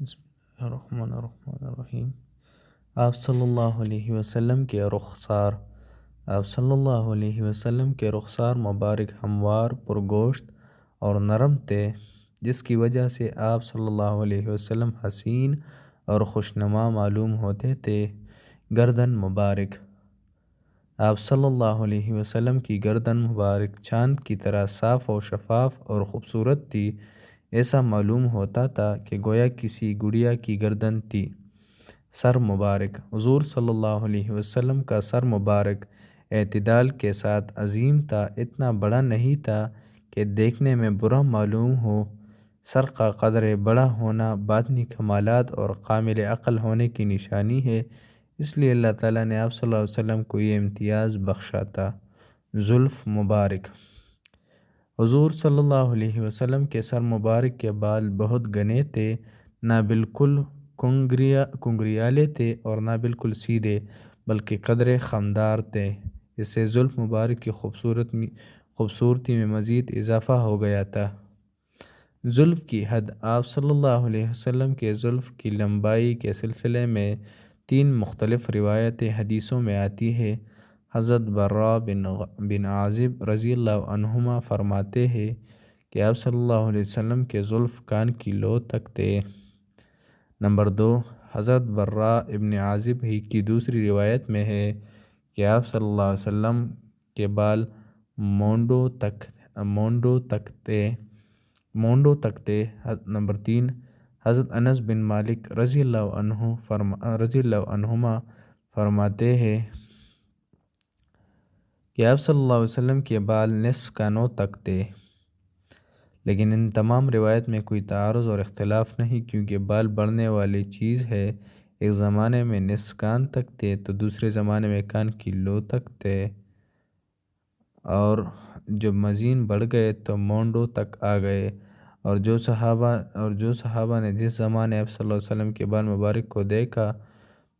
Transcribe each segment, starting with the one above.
بسم اللہ الرحمن الرحیم۔ آپ صلی اللہ علیہ وسلم کے رخسار آپ صلی اللہ علیہ وسلم کے رخسار مبارک ہموار پرگوشت اور نرم تھے، جس کی وجہ سے آپ صلی اللہ علیہ وسلم حسین اور خوشنما معلوم ہوتے تھے۔ گردن مبارک آپ صلی اللہ علیہ وسلم کی گردن مبارک چاند کی طرح صاف و شفاف اور خوبصورت تھی، ایسا معلوم ہوتا تھا کہ گویا کسی گڑیا کی گردن تھی۔ سر مبارک حضور صلی اللہ علیہ وسلم کا سر مبارک اعتدال کے ساتھ عظیم تھا، اتنا بڑا نہیں تھا کہ دیکھنے میں برا معلوم ہو۔ سر کا قدر بڑا ہونا باطنی کمالات اور کامل عقل ہونے کی نشانی ہے، اس لیے اللہ تعالیٰ نے آپ صلی اللہ علیہ وسلم کو یہ امتیاز بخشا تھا۔ زلف مبارک حضور صلی اللہ علیہ وسلم کے سر مبارک کے بال بہت گھنے تھے، نہ بالکل کنگریالے تھے اور نہ بالکل سیدھے، بلکہ قدر خمدار تھے۔ اس سے زلف مبارک کی خوبصورتی میں مزید اضافہ ہو گیا تھا۔ زلف کی حد آپ صلی اللہ علیہ وسلم کے زلف کی لمبائی کے سلسلے میں 3 مختلف روایتیں حدیثوں میں آتی ہے۔ حضرت براء بن عازب رضی اللہ عنہما فرماتے ہیں کہ آپ صلی اللہ علیہ وسلم کے زلف کان کی لو تک تھے۔ نمبر 2، حضرت براء ابن عازب ہی کی دوسری روایت میں ہے کہ آپ صلی اللہ علیہ وسلم کے بال مونڈوں تک تھے۔ نمبر 3، حضرت انس بن مالک رضی اللہ عنہما فرماتے ہیں کہ آپ صلی اللہ علیہ وسلم کے بال نصف کانوں تک تھے، لیکن ان تمام روایت میں کوئی تعارض اور اختلاف نہیں، کیونکہ بال بڑھنے والی چیز ہے۔ ایک زمانے میں نصف کان تک تھے تو دوسرے زمانے میں کان کی لو تک تھے، اور جب مزید بڑھ گئے تو مونڈوں تک آ گئے۔ اور جو صحابہ نے جس زمانے آپ صلی اللہ علیہ وسلم کے بال مبارک کو دیکھا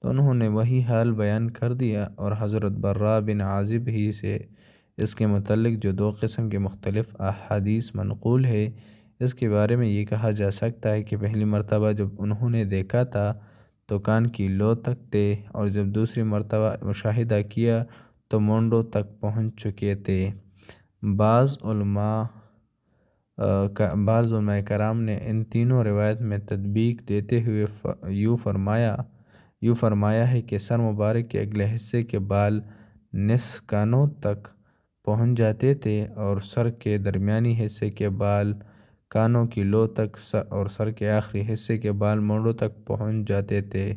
تو انہوں نے وہی حال بیان کر دیا، اور حضرت براء بن عازب ہی سے اس کے متعلق جو 2 قسم کے مختلف احادیث منقول ہے، اس کے بارے میں یہ کہا جا سکتا ہے کہ پہلی مرتبہ جب انہوں نے دیکھا تھا تو کان کی لو تک تھے، اور جب دوسری مرتبہ مشاہدہ کیا تو مونڈوں تک پہنچ چکے تھے۔ بعض علماء کرام نے ان تینوں روایت میں تطبیق دیتے ہوئے یوں فرمایا ہے کہ سر مبارک کے اگلے حصے کے بال نصف کانوں تک پہنچ جاتے تھے، اور سر کے درمیانی حصے کے بال کانوں کی لو تک، اور سر کے آخری حصے کے بال مونڈوں تک پہنچ جاتے تھے۔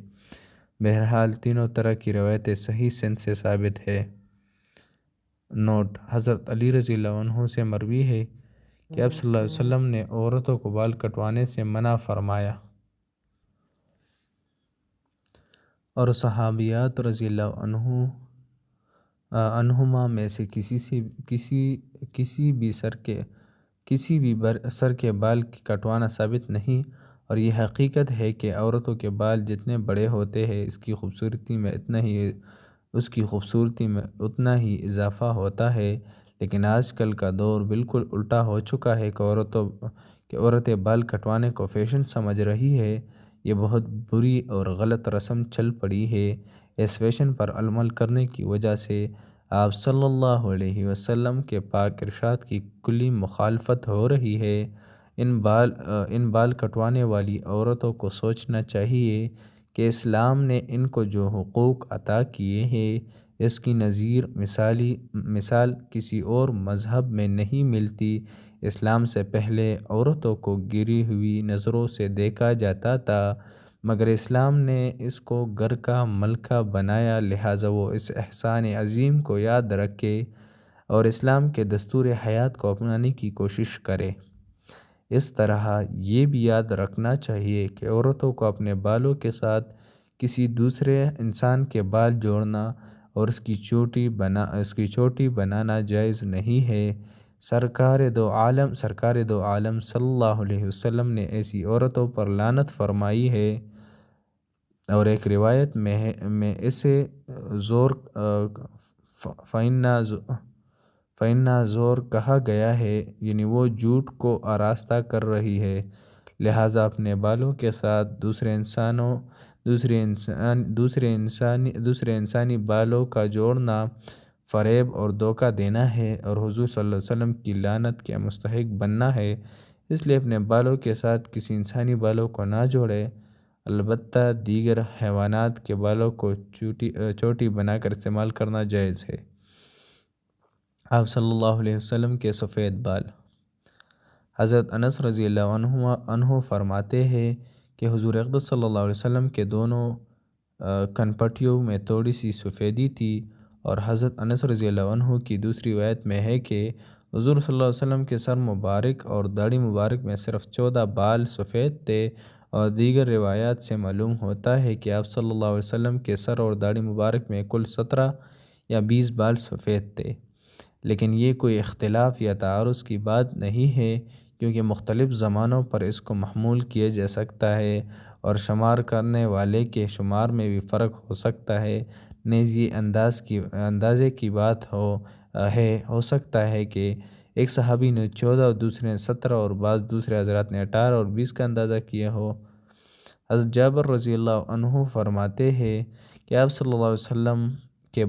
بہرحال تینوں طرح کی روایتیں صحیح سند سے ثابت ہے۔ نوٹ: حضرت علی رضی اللہ عنہ سے مروی ہے کہ آپ صلی اللہ علیہ وسلم نے عورتوں کو بال کٹوانے سے منع فرمایا، اور صحابیات رضی اللہ عنہما میں سے کسی بھی سر کے بال کٹوانا ثابت نہیں، اور یہ حقیقت ہے کہ عورتوں کے بال جتنے بڑے ہوتے ہیں اس کی خوبصورتی میں اتنا ہی اضافہ ہوتا ہے، لیکن آج کل کا دور بالکل الٹا ہو چکا ہے کہ عورتیں بال کٹوانے کو فیشن سمجھ رہی ہے۔ یہ بہت بری اور غلط رسم چل پڑی ہے۔ اس فیشن پر عمل کرنے کی وجہ سے آپ صلی اللہ علیہ وسلم کے پاک ارشاد کی کلی مخالفت ہو رہی ہے۔ ان بال کٹوانے والی عورتوں کو سوچنا چاہیے کہ اسلام نے ان کو جو حقوق عطا کیے ہیں اس کی نظیر مثال کسی اور مذہب میں نہیں ملتی۔ اسلام سے پہلے عورتوں کو گری ہوئی نظروں سے دیکھا جاتا تھا، مگر اسلام نے اس کو گھر کا ملکہ بنایا، لہٰذا وہ اس احسان عظیم کو یاد رکھے اور اسلام کے دستور حیات کو اپنانے کی کوشش کرے۔ اس طرح یہ بھی یاد رکھنا چاہیے کہ عورتوں کو اپنے بالوں کے ساتھ کسی دوسرے انسان کے بال جوڑنا اور اس کی چوٹی بنانا جائز نہیں ہے۔ سرکار دو عالم صلی اللہ علیہ وسلم نے ایسی عورتوں پر لعنت فرمائی ہے، اور ایک روایت میں اسے فَإِنَّا زور کہا گیا ہے، یعنی وہ جھوٹ کو آراستہ کر رہی ہے۔ لہٰذا اپنے بالوں کے ساتھ دوسرے انسانی بالوں کا جوڑنا فریب اور دھوکہ دینا ہے اور حضور صلی اللہ علیہ وسلم کی لعنت کے مستحق بننا ہے۔ اس لیے اپنے بالوں کے ساتھ کسی انسانی بالوں کو نہ جوڑے، البتہ دیگر حیوانات کے بالوں کو چوٹی بنا کر استعمال کرنا جائز ہے۔ آپ صلی اللہ علیہ وسلم کے سفید بال۔ حضرت انس رضی اللہ عنہ فرماتے ہیں کہ حضور اقدس صلی اللہ علیہ وسلم کے دونوں کنپٹیوں میں تھوڑی سی سفیدی تھی، اور حضرت انس رضی اللہ عنہ کی دوسری روایت میں ہے کہ حضور صلی اللہ علیہ وسلم کے سر مبارک اور داڑھی مبارک میں صرف 14 بال سفید تھے، اور دیگر روایات سے معلوم ہوتا ہے کہ آپ صلی اللہ علیہ وسلم کے سر اور داڑھی مبارک میں کل 17 یا 20 بال سفید تھے۔ لیکن یہ کوئی اختلاف یا تعارض کی بات نہیں ہے، کیونکہ مختلف زمانوں پر اس کو محمول کیا جا سکتا ہے اور شمار کرنے والے کے شمار میں بھی فرق ہو سکتا ہے۔ نیز یہ اندازے کی بات ہو سکتا ہے کہ ایک صحابی نے 14 اور دوسرے نے 17 اور بعض دوسرے حضرات نے 18 اور 20 کا اندازہ کیا ہو۔ حضرت جابر رضی اللہ عنہ فرماتے ہیں کہ آپ صلی اللہ علیہ وسلم کے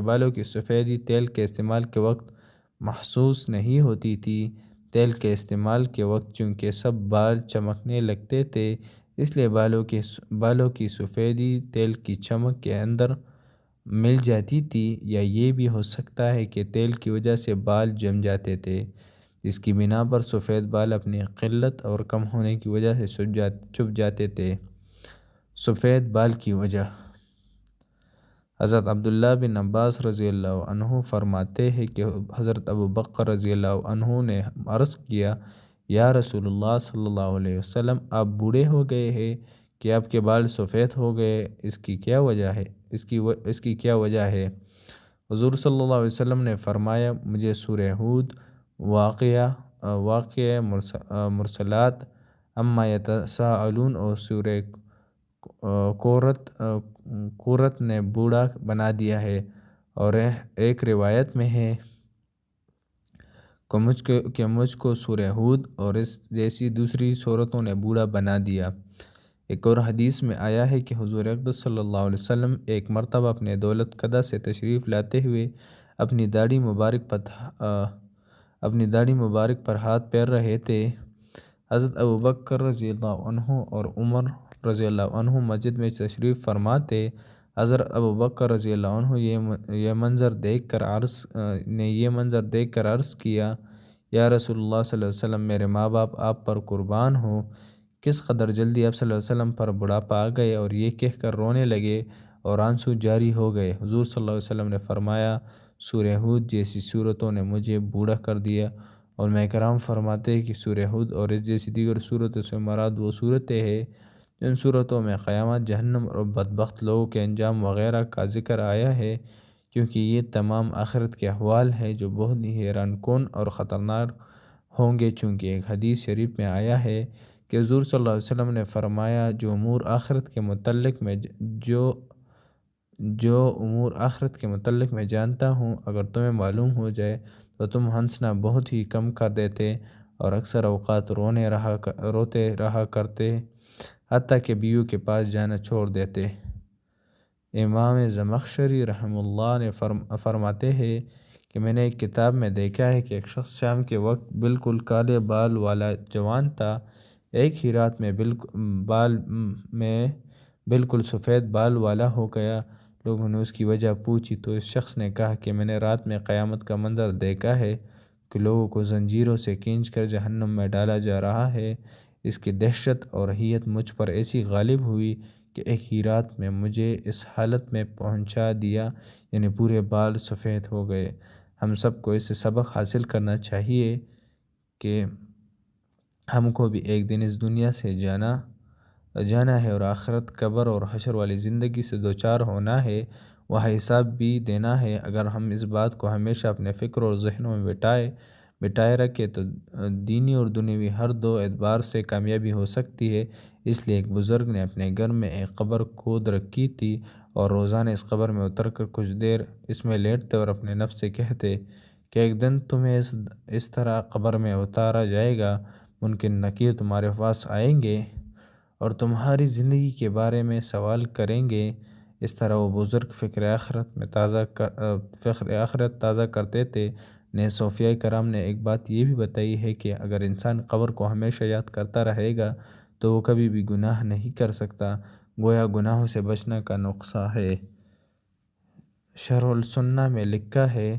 بالوں کی سفیدی تیل کے استعمال کے وقت محسوس نہیں ہوتی تھی۔ تیل کے استعمال کے وقت چونکہ سب بال چمکنے لگتے تھے، اس لیے بالوں کی سفیدی تیل کی چمک کے اندر مل جاتی تھی، یا یہ بھی ہو سکتا ہے کہ تیل کی وجہ سے بال جم جاتے تھے، جس کی بنا پر سفید بال اپنی قلت اور کم ہونے کی وجہ سے چھپ جاتے تھے۔ سفید بال کی وجہ۔ حضرت عبداللہ بن عباس رضی اللہ عنہ فرماتے ہیں کہ حضرت ابو بکر رضی اللہ عنہ نے عرض کیا، یا رسول اللہ صلی اللہ علیہ وسلم، آپ بوڑھے ہو گئے ہیں کہ آپ کے بال سفید ہو گئے، اس کی کیا وجہ ہے؟ حضور صلی اللہ علیہ وسلم نے فرمایا، مجھے سورہ ہود، واقعہ مرسلات، اما یتساءلون اور سورہ قرۃ نے بوڑھا بنا دیا ہے، اور ایک روایت میں ہے کہ مجھ کو سورہ ہود اور اس جیسی دوسری صورتوں نے بوڑھا بنا دیا۔ ایک اور حدیث میں آیا ہے کہ حضور اقدس صلی اللہ علیہ وسلم ایک مرتبہ اپنے دولت قدہ سے تشریف لاتے ہوئے اپنی داڑھی مبارک پر ہاتھ پھیر رہے تھے۔ حضرت ابو بکر رضی اللہ عنہ اور عمر رضی اللہ عنہ مسجد میں تشریف فرما تھے۔ حضرت ابو بکر رضی اللہ عنہ یہ منظر دیکھ کر عرض کیا، یا رسول اللہ صلی اللہ علیہ وسلم، میرے ماں باپ آپ پر قربان ہوں۔ کس قدر جلدی آپ صلی اللہ علیہ وسلم پر بڑھاپا آ گئے، اور یہ کہہ کر رونے لگے اور آنسو جاری ہو گئے۔ حضور صلی اللہ علیہ وسلم نے فرمایا، سورہ ہود جیسی صورتوں نے مجھے بوڑھا کر دیا۔ علماء کرام فرماتے ہیں کہ سورہ ہود اور اس جیسی دیگر صورتوں سے مراد وہ صورتیں ہیں جن صورتوں میں قیامت، جہنم اور بدبخت لوگوں کے انجام وغیرہ کا ذکر آیا ہے، کیونکہ یہ تمام آخرت کے احوال ہیں جو بہت ہی حیران کن اور خطرناک ہوں گے۔ چونکہ ایک حدیث شریف میں آیا ہے کہ حضور صلی اللہ علیہ وسلم نے فرمایا، جو امور آخرت کے متعلق میں جانتا ہوں، اگر تمہیں معلوم ہو جائے تو تم ہنسنا بہت ہی کم کر دیتے اور اکثر اوقات روتے رہا کرتے، حتیٰ کہ بیوی کے پاس جانا چھوڑ دیتے۔ امام زمخشری رحمہ اللہ نے فرماتے ہیں کہ میں نے ایک کتاب میں دیکھا ہے کہ ایک شخص شام کے وقت بالکل کالے بال والا جوان تھا، ایک ہی رات میں بالکل سفید بال والا ہو گیا۔ لوگوں نے اس کی وجہ پوچھی تو اس شخص نے کہا کہ میں نے رات میں قیامت کا منظر دیکھا ہے کہ لوگوں کو زنجیروں سے کھینچ کر جہنم میں ڈالا جا رہا ہے۔ اس کی دہشت اور حیت مجھ پر ایسی غالب ہوئی کہ ایک ہی رات میں مجھے اس حالت میں پہنچا دیا، یعنی پورے بال سفید ہو گئے۔ ہم سب کو اس سے سبق حاصل کرنا چاہیے کہ ہم کو بھی ایک دن اس دنیا سے جانا ہے، اور آخرت، قبر اور حشر والی زندگی سے دوچار ہونا ہے، وہ حساب بھی دینا ہے۔ اگر ہم اس بات کو ہمیشہ اپنے فکر اور ذہنوں میں بٹائے رکھے تو دینی اور دنیوی ہر دو اعتبار سے کامیابی ہو سکتی ہے۔ اس لیے ایک بزرگ نے اپنے گھر میں ایک قبر کھود رکھی تھی، اور روزانہ اس قبر میں اتر کر کچھ دیر اس میں لیٹتے اور اپنے نفس سے کہتے کہ ایک دن تمہیں اس طرح قبر میں اتارا جائے گا، ممکن نکیر تمہارے پاس آئیں گے اور تمہاری زندگی کے بارے میں سوال کریں گے۔ اس طرح وہ بزرگ فکر آخرت تازہ کرتے تھے۔ نیز صوفیاء کرام نے ایک بات یہ بھی بتائی ہے کہ اگر انسان قبر کو ہمیشہ یاد کرتا رہے گا تو وہ کبھی بھی گناہ نہیں کر سکتا، گویا گناہوں سے بچنا کا نقصہ ہے۔ شرح السنہ میں لکھا ہے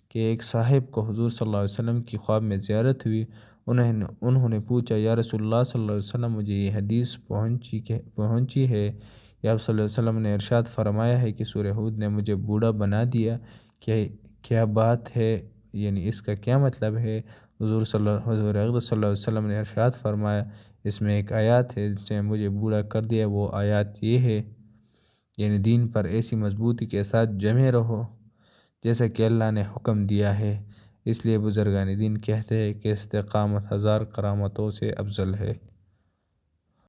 کہ ایک صاحب کو حضور صلی اللہ علیہ وسلم کی خواب میں زیارت ہوئی۔ انہوں نے پوچھا، یا رسول اللہ صلی اللہ علیہ وسلم، مجھے یہ حدیث پہنچی ہے کہ آپ صلی اللہ علیہ وسلم نے ارشاد فرمایا ہے کہ سورہ ہود نے مجھے بوڑھا بنا دیا، کیا بات ہے، یعنی اس کا کیا مطلب ہے؟ حضور اقدس صلی اللہ علیہ وسلم نے ارشاد فرمایا، اس میں ایک آیات ہے جس نے مجھے بوڑھا کر دیا، وہ آیات یہ ہے، یعنی دین پر ایسی مضبوطی کے ساتھ جمے رہو جیسا کہ اللہ نے حکم دیا ہے۔ اس لیے بزرگان دین کہتے ہیں کہ استقامت 1000 کرامتوں سے افضل ہے۔